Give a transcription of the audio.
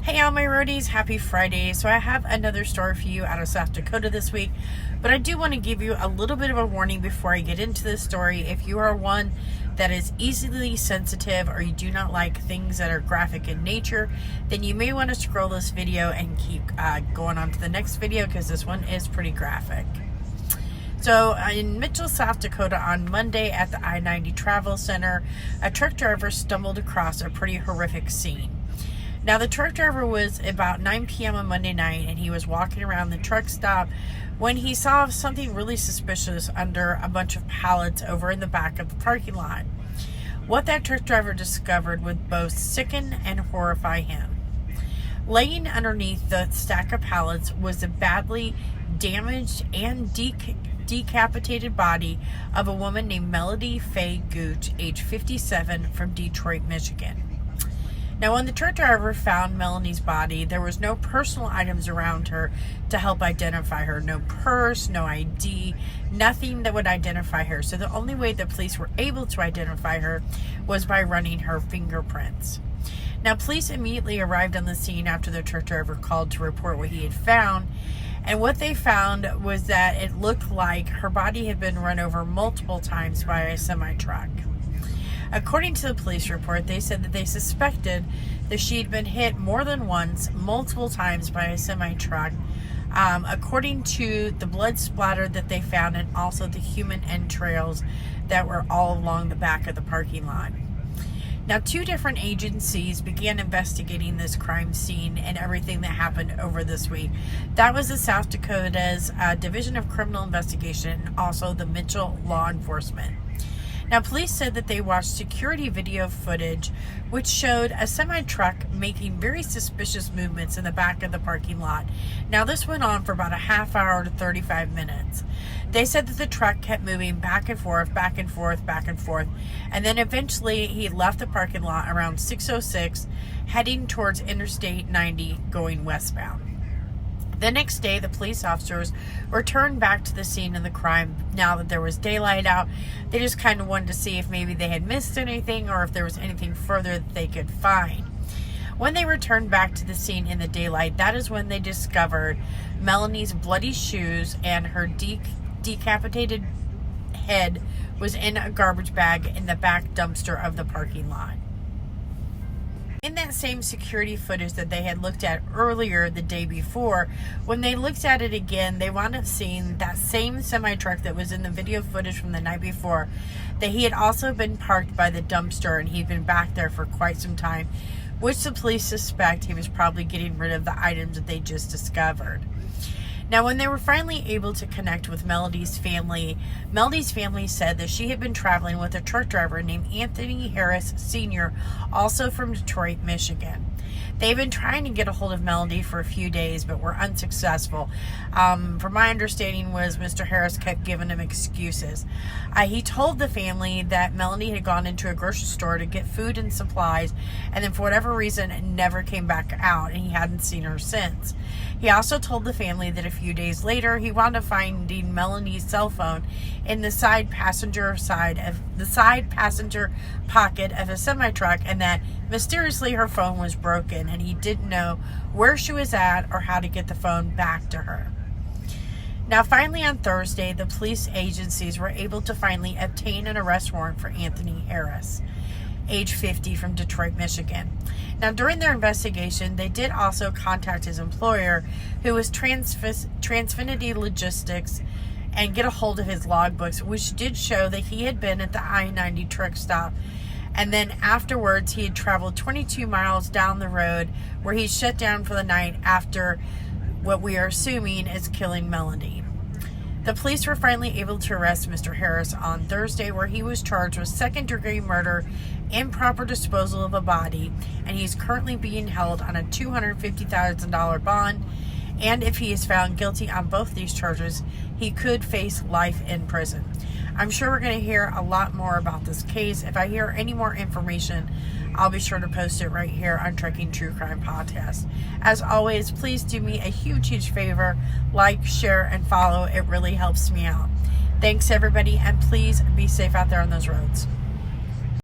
Hey all my roadies, happy Friday. So I have another story for you out of South Dakota this week, but I do want to give you a little bit of a warning before I get into this story. If you are one that is easily sensitive or you do not like things that are graphic in nature, then you may want to scroll this video and keep going on to the next video because this one is pretty graphic. So in Mitchell, South Dakota on Monday at the I-90 Travel Center, a truck driver stumbled across a pretty horrific scene. Now the truck driver was about 9 p.m. on Monday night and he was walking around the truck stop when he saw something really suspicious under a bunch of pallets over in the back of the parking lot. What that truck driver discovered would both sicken and horrify him. Laying underneath the stack of pallets was a badly damaged and decapitated body of a woman named Melody Faye Gooch, age 57, from Detroit, Michigan. Now, when the truck driver found Melanie's body, there was no personal items around her to help identify her. No purse, no ID, nothing that would identify her. So the only way the police were able to identify her was by running her fingerprints. Now, police immediately arrived on the scene after the truck driver called to report what he had found. And what they found was that it looked like her body had been run over multiple times by a semi-truck. According to the police report, they said that they suspected that she had been hit more than once, multiple times by a semi-truck, according to the blood splatter that they found and also the human entrails that were all along the back of the parking lot. Now, two different agencies began investigating this crime scene and everything that happened over this week. That was the South Dakota's Division of Criminal Investigation and also the Mitchell Law Enforcement. Now, police said that they watched security video footage which showed a semi-truck making very suspicious movements in the back of the parking lot. Now, this went on for about a half hour to 35 minutes. They said that the truck kept moving back and forth, back and forth, back and forth, and then eventually he left the parking lot around 6:06, heading towards Interstate 90 going westbound. The next day, the police officers returned back to the scene of the crime. Now that there was daylight out, they just kind of wanted to see if maybe they had missed anything or if there was anything further that they could find. When they returned back to the scene in the daylight, that is when they discovered Melanie's bloody shoes and her decapitated head was in a garbage bag in the back dumpster of the parking lot. In that same security footage that they had looked at earlier the day before, when they looked at it again, they wound up seeing that same semi-truck that was in the video footage from the night before, that he had also been parked by the dumpster and he'd been back there for quite some time, which the police suspect he was probably getting rid of the items that they just discovered. Now, when they were finally able to connect with Melody's family said that she had been traveling with a truck driver named Anthony Harris Sr., also from Detroit, Michigan. They've been trying to get a hold of Melody for a few days, but were unsuccessful. From my understanding was Mr. Harris kept giving him excuses. He told the family that Melody had gone into a grocery store to get food and supplies, and then for whatever reason never came back out, and he hadn't seen her since. He also told the family that a few days later, he wound up finding Melanie's cell phone in the side passenger pocket of a semi-truck, and that mysteriously her phone was broken and he didn't know where she was at or how to get the phone back to her. Now, finally on Thursday, the police agencies were able to finally obtain an arrest warrant for Anthony Harris, age 50, from Detroit, Michigan. Now, during their investigation, they did also contact his employer, who was Transfinity Logistics, and get a hold of his logbooks, which did show that he had been at the I-90 truck stop, and then afterwards he had traveled 22 miles down the road where he shut down for the night after what we are assuming is killing Melody. The police were finally able to arrest Mr. Harris on Thursday, where he was charged with second-degree murder, improper disposal of a body, and he's currently being held on a $250,000 bond. And if he is found guilty on both these charges, he could face life in prison. I'm sure we're going to hear a lot more about this case. If I hear any more information, I'll be sure to post it right here on Trucking True Crime Podcast. As always, please do me a huge favor. Like, share, and follow. It really helps me out. Thanks, everybody, and please be safe out there on those roads.